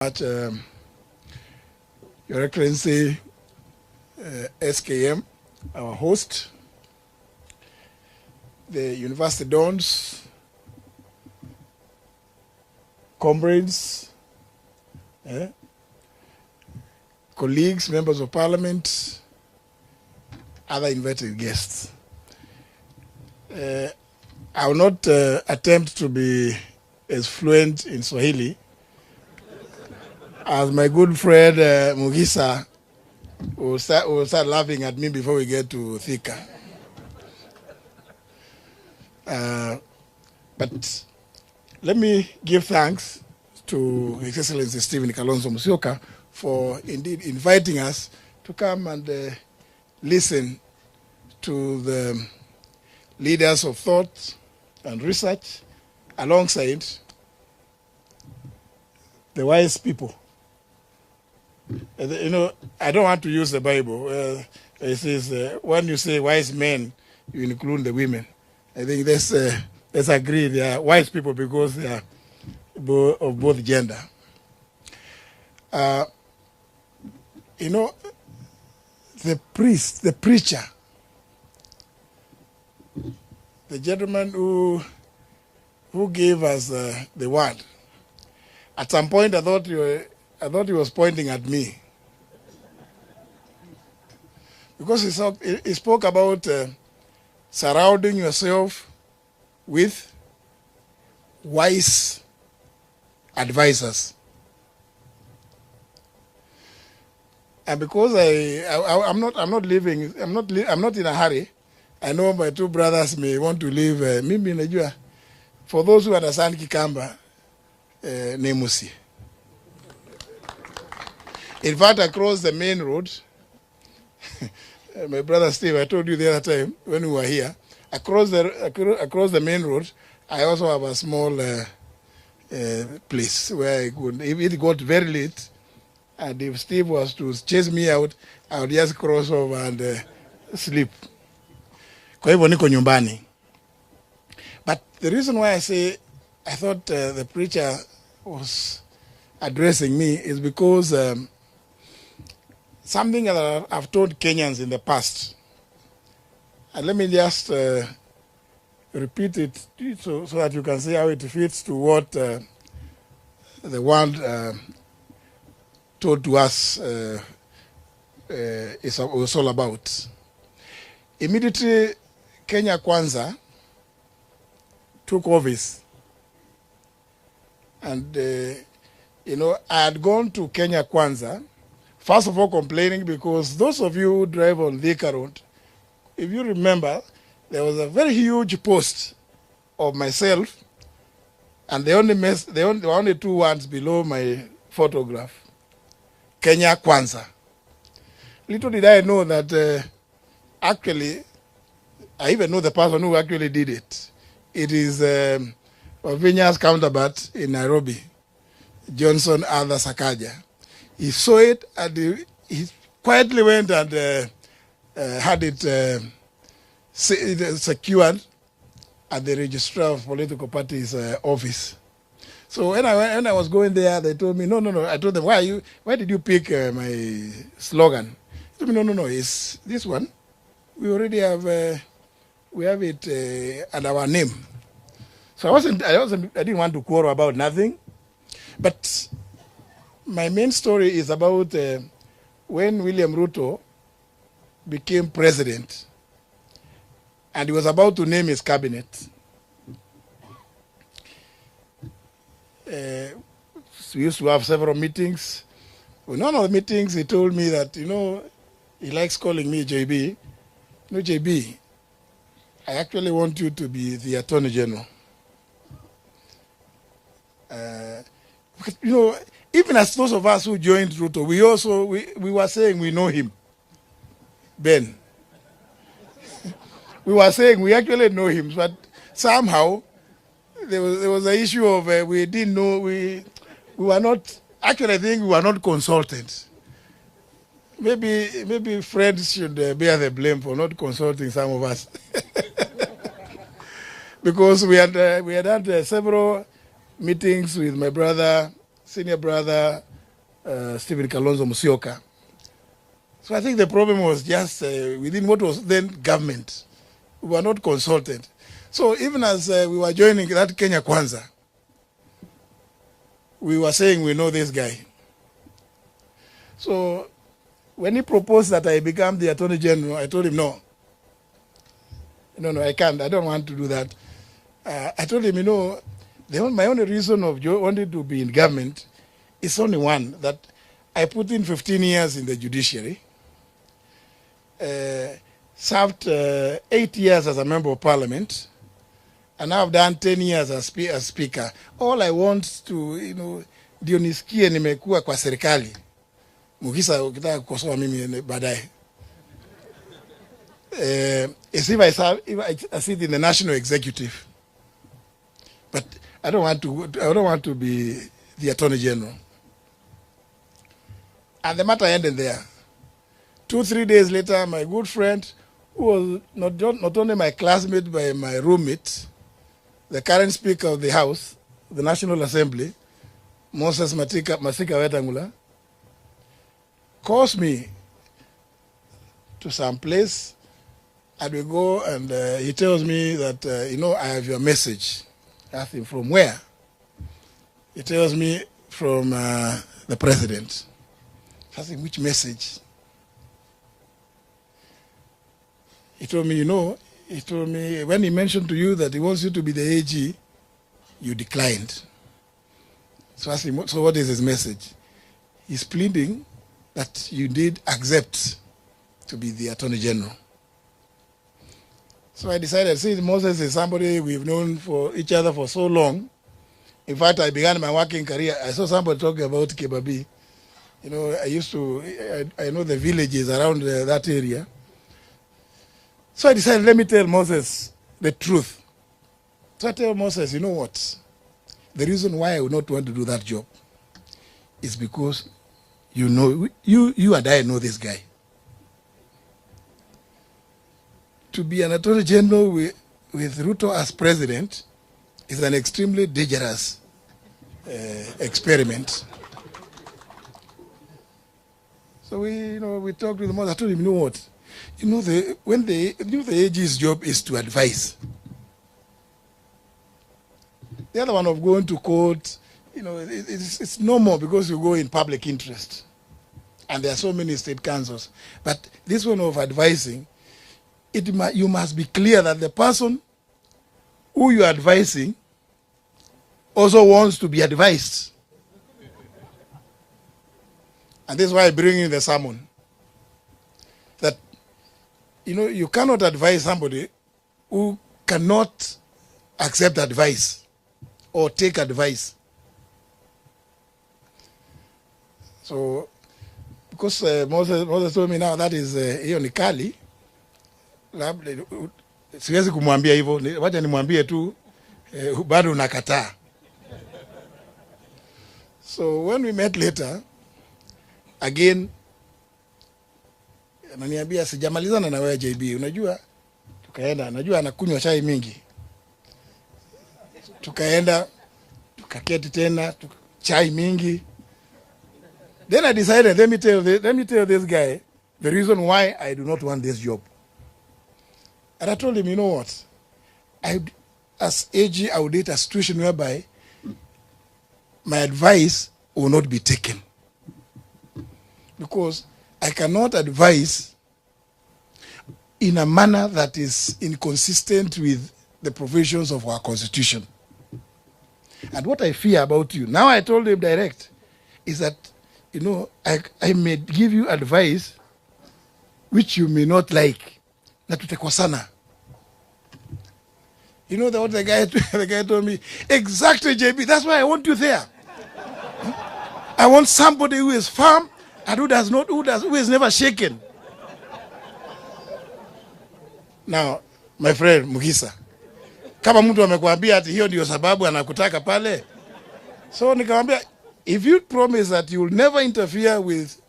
much, Your Excellency, SKM, our host, the University Dons, comrades, colleagues, members of parliament, other invited guests. I will not attempt to be as fluent in Swahili as my good friend Mugisa will start laughing at me before we get to Thika. But let me give thanks to His Excellency Stephen Kalonzo Musyoka for indeed inviting us to come and listen to the leaders of thought and research alongside the wise people. You know, I don't want to use the Bible. It says when you say wise men, you include the women. I think let's agree they are wise people because they are of both gender. You know, the priest, the preacher, the gentleman who gave us the word. At some point, I thought he was pointing at me because he spoke about surrounding yourself with wise advisors. And because I'm not in a hurry. I know my two brothers may want to leave. Mimi najua. For those who understand Kikamba, Nemusi. In fact, across the main road, my brother Steve, I told you the other time when we were here, across the main road, I also have a small place where I could, if it got very late, and if Steve was to chase me out, I would just cross over and sleep. Kwa hivyo niko nyumbani. But the reason why I say I thought the preacher was addressing me is because something that I've told Kenyans in the past. And let me just repeat it so that you can see how it fits to what the world told to us was all about. Immediately, Kenya Kwanza took office. And, you know, I had gone to Kenya Kwanza, first of all complaining because those of you who drive on Thika Road, if you remember, there was a very huge post of myself, and they were only two words below my photograph, Kenya Kwanza. Little did I know that actually, I even know the person who actually did it. It is Vinya's counterpart in Nairobi, Johnson Arthur Sakaja. He saw it and he quietly went and had it secured at the registrar of political parties' office. So when I was going there, they told me, no. I told them, why did you pick my slogan? They told me, no, it's this one. We already have we have it under our name. So I didn't want to quarrel about nothing. But my main story is about when William Ruto became president and he was about to name his cabinet. We used to have several meetings. In one of the meetings, he told me that, you know, he likes calling me JB. No, JB, I actually want you to be the Attorney General. You know, even as those of us who joined Ruto, we were saying we know him. Ben. We were saying we actually know him, but somehow there was an issue of we didn't know, we were not, actually I think we were not consulted. Maybe friends should bear the blame for not consulting some of us. Because we had had several meetings with my brother, senior brother, Stephen Kalonzo Musyoka. So I think the problem was just within what was then government. We were not consulted. So even as we were joining that Kenya Kwanza, we were saying we know this guy. So when he proposed that I become the Attorney General, I told him no. No, I can't. I don't want to do that. I told him, my only reason of wanting to be in government is only one, that I put in 15 years in the judiciary, served 8 years as a member of parliament, and now I've done 10 years as speaker. All I want to, ndio nisikie nimekuwa kwa serikali. Mukisa ukitaka kukosoa mimi baadaye. Is if I sit in the national executive. But I don't want to be the Attorney General. And the matter ended there. 2-3 days later, my good friend, who was not only my classmate but my roommate, the current Speaker of the House, the National Assembly, Moses Masika Wetangula, calls me to some place, and we go, and he tells me that, I have your message. I asked him, from where? He tells me, from the president. I asked him, which message? He told me, when he mentioned to you that he wants you to be the AG, you declined. So I asked him, so what is his message? He's pleading that you did accept to be the Attorney General. So I decided, since Moses is somebody we've known for each other for so long, in fact, I began my working career, I saw somebody talking about Kebabi. I know the villages around that area. So I decided, let me tell Moses the truth. So I tell Moses, you know what? The reason why I would not want to do that job is because you and I know this guy. To be an Attorney General with Ruto as president is an extremely dangerous experiment. So we talked with him. I told him, you know what? The AG's job is to advise. The other one of going to court, it's normal because you go in public interest. And there are so many state councils. But this one of advising, you must be clear that the person who you are advising also wants to be advised. And this is why I bring in the sermon. That, you cannot advise somebody who cannot accept advice or take advice. So, because Moses told me now that is hiyo ni kali, siwezi kumwambia hivyo, wacha nimwambie tu bado unakataa. So when we met later, again, ananiambia sijamalizana na wewe JB, unajua, tukaenda, najua anakunywa chai mingi. Tukaenda, tukaketi tena, chai mingi. Then I decided, let me tell this guy the reason why I do not want this job. And I told him, you know what? As AG, I would date a situation whereby my advice will not be taken. Because I cannot advise in a manner that is inconsistent with the provisions of our constitution. And what I fear about you, now I told him direct, is that, I may give you advice which you may not like. Na tutekosana. What the guy told me? Exactly, JB. That's why I want you there. I want somebody who is firm and who is never shaken. Now, my friend Mugisa, kama mtu amekuambia ati hiyo ndio sababu anakutaka pale. So nikamwambia, if you promise that you will never interfere with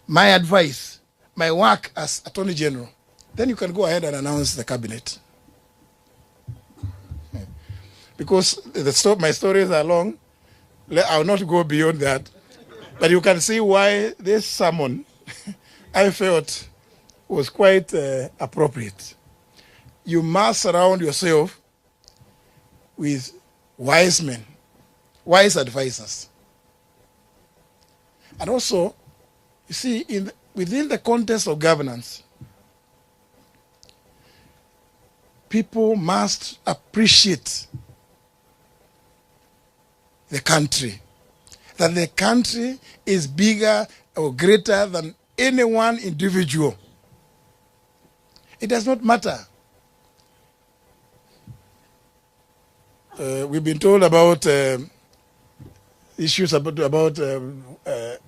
my advice, my work as Attorney General, then you can go ahead and announce the cabinet. Because my stories are long, I will not go beyond that. But you can see why this sermon, I felt, was quite appropriate. You must surround yourself with wise men, wise advisors. And also, you see, within the context of governance, people must appreciate the country, that the country is bigger or greater than any one individual. It does not matter. We've been told about issues about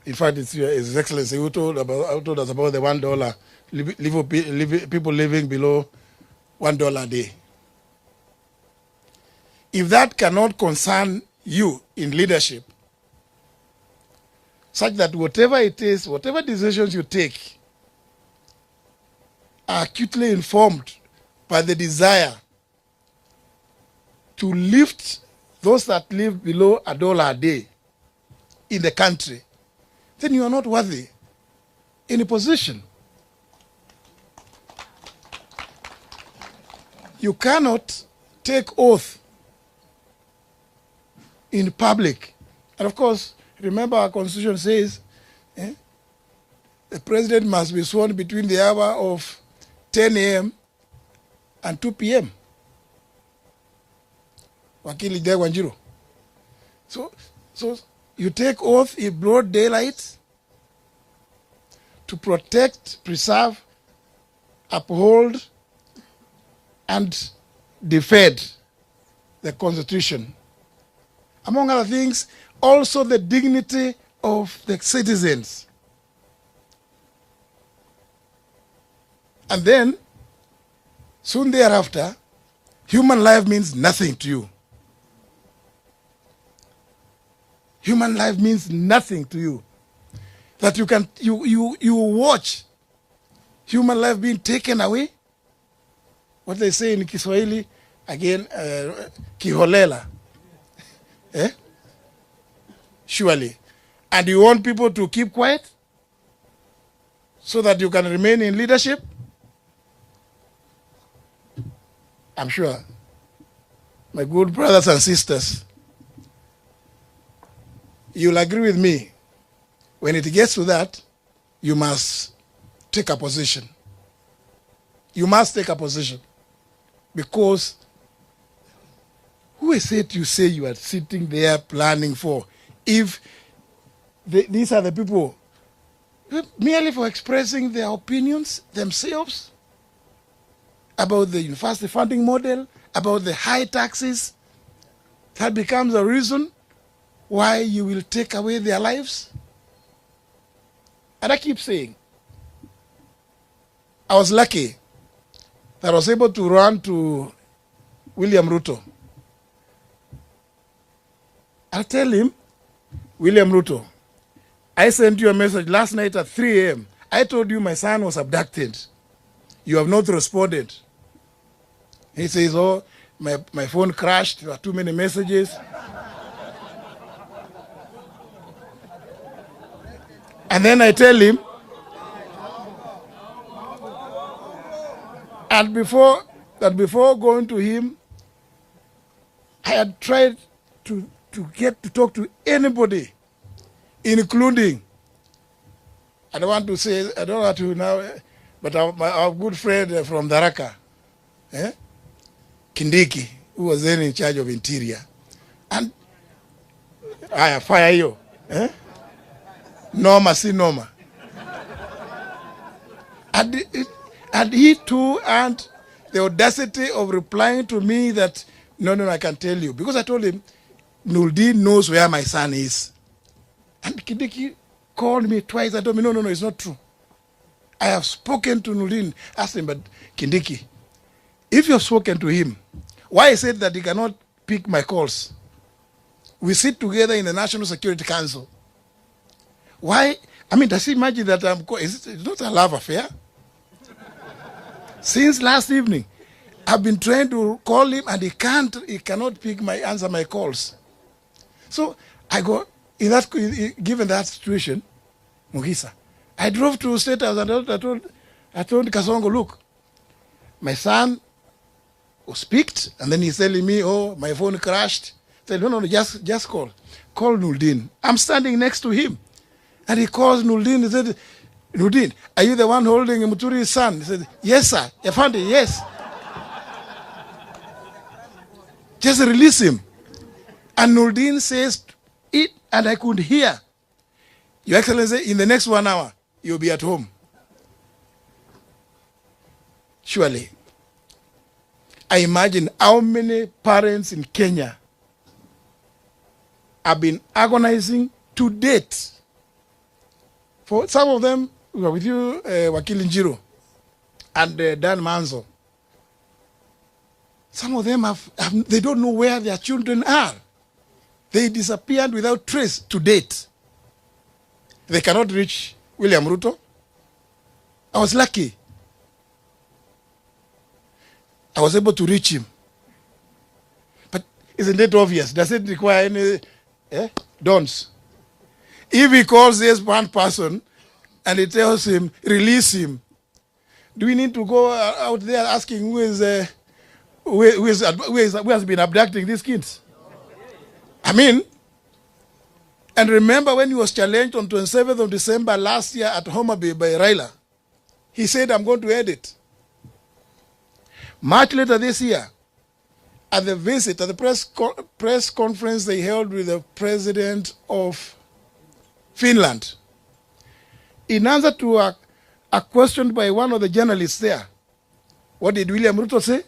in fact, it's His Excellency who told us about the $1 people living below $1 a day. If that cannot concern you in leadership, such that whatever it is, whatever decisions you take are acutely informed by the desire to lift those that live below $1 a day in the country, then you are not worthy in a position. You cannot take oath in public. And of course, remember our constitution says the president must be sworn between the hour of 10 a.m. and 2 p.m. Wakili Wanjiru. So you take oath in broad daylight to protect, preserve, uphold, and defend the Constitution. Among other things, also the dignity of the citizens. And then, soon thereafter, human life means nothing to you. Human life means nothing to you. That you watch human life being taken away. What they say in Kiswahili, again, kiholela. Surely. And you want people to keep quiet so that you can remain in leadership? I'm sure, my good brothers and sisters, you'll agree with me. When it gets to that, you must take a position. You must take a position. Because who is it you say you are sitting there planning for? If these are the people merely for expressing their opinions themselves about the university funding model, about the high taxes, that becomes a reason why you will take away their lives? And I keep saying, I was lucky that I was able to run to William Ruto. I'll tell him, William Ruto, I sent you a message last night at 3 a.m. I told you my son was abducted. You have not responded. He says, oh, my phone crashed. There were too many messages. And then I tell him, and before going to him, I had tried to get to talk to anybody, including, I don't want to say, I don't want to now, but our good friend from Daraka, Kindiki, who was then in charge of Interior. And I fire you. Norma, see Norma. And he too, and the audacity of replying to me that, no, I can tell you. Because I told him, Nuldin knows where my son is. And Kindiki called me twice. I told me, no, it's not true. I have spoken to Nuldin. Asked him, but Kindiki, if you have spoken to him, why is it that he cannot pick my calls? We sit together in the National Security Council. Why? I mean, does he imagine that it's not a love affair? Since last evening, I've been trying to call him and he cannot answer my calls. So I go, given that situation, Mugisa, I drove to State House and I told Kasongo, look, my son was picked, and then he's telling me, oh, my phone crashed. I said, no, just call. Call Nuldin. I'm standing next to him. And he calls Nuldin. He said, Nuldin, are you the one holding Muturi's son? He said, yes, sir. Yafandi, yes. Just release him. And Nuldin says it, and I could hear, Your Excellency, in the next 1 hour, you'll be at home. Surely. I imagine how many parents in Kenya have been agonizing to date. For some of them, we are with you, Wakili Njiro and Dan Manzo. Some of them they don't know where their children are. They disappeared without trace to date. They cannot reach William Ruto. I was lucky. I was able to reach him. But isn't it obvious? Does it require any dons? If he calls this one person and he tells him, release him, do we need to go out there asking who has been abducting these kids? I mean, and remember when he was challenged on 27th of December last year at Homa Bay by Raila, he said, I'm going to end it. Much later this year, at the visit, at the press conference they held with the president of Finland, in answer to a question by one of the journalists there, what did William Ruto say?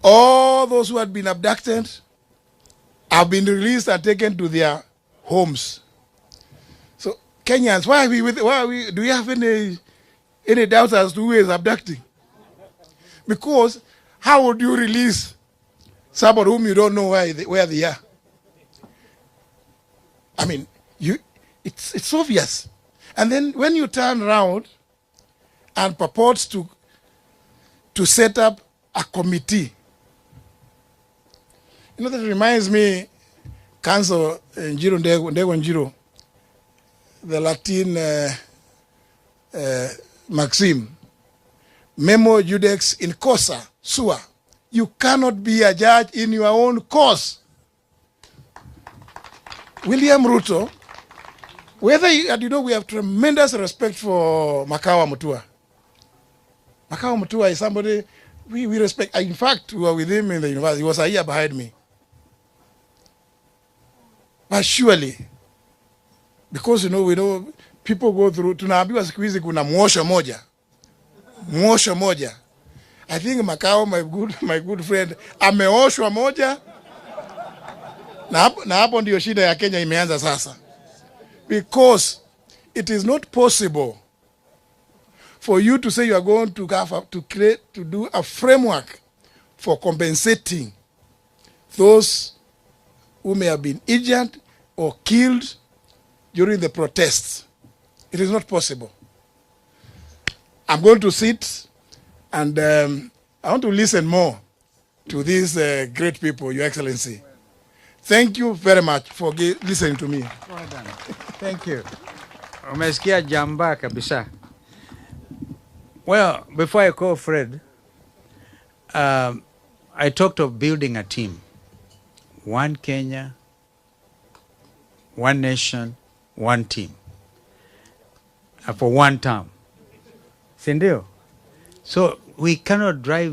All those who had been abducted have been released and taken to their homes. So Kenyans, do we have any doubts as to who is abducting? Because how would you release somebody whom you don't know where they are? I mean, it's obvious. And then when you turn around and purports to set up a committee, that reminds me, Council Njiro Ndego Njiro, the Latin maxim, Memo Judex in Cosa Sua. You cannot be a judge in your own cause. William Ruto, we have tremendous respect for Makawa Mutua. Makawa Mutua is somebody we respect. In fact, we were with him in the university. He was a year behind me. But surely, because we know people go through, tunaambiwa siku hizi kuna mwosho moja. I think Macau, my good friend, ameoshwa moja, na hapo ndio shida ya Kenya imeanza sasa. Because it is not possible for you to say you are going to do a framework for compensating those who may have been injured or killed during the protests. It is not possible. I'm going to sit and I want to listen more to these great people, Your Excellency. Thank you very much for listening to me. Well done. Thank you. Umesikia jamba kabisa. Well, before I call Fred, I talked of building a team. One Kenya, one nation, one team. For one term. Sindio? So we cannot drive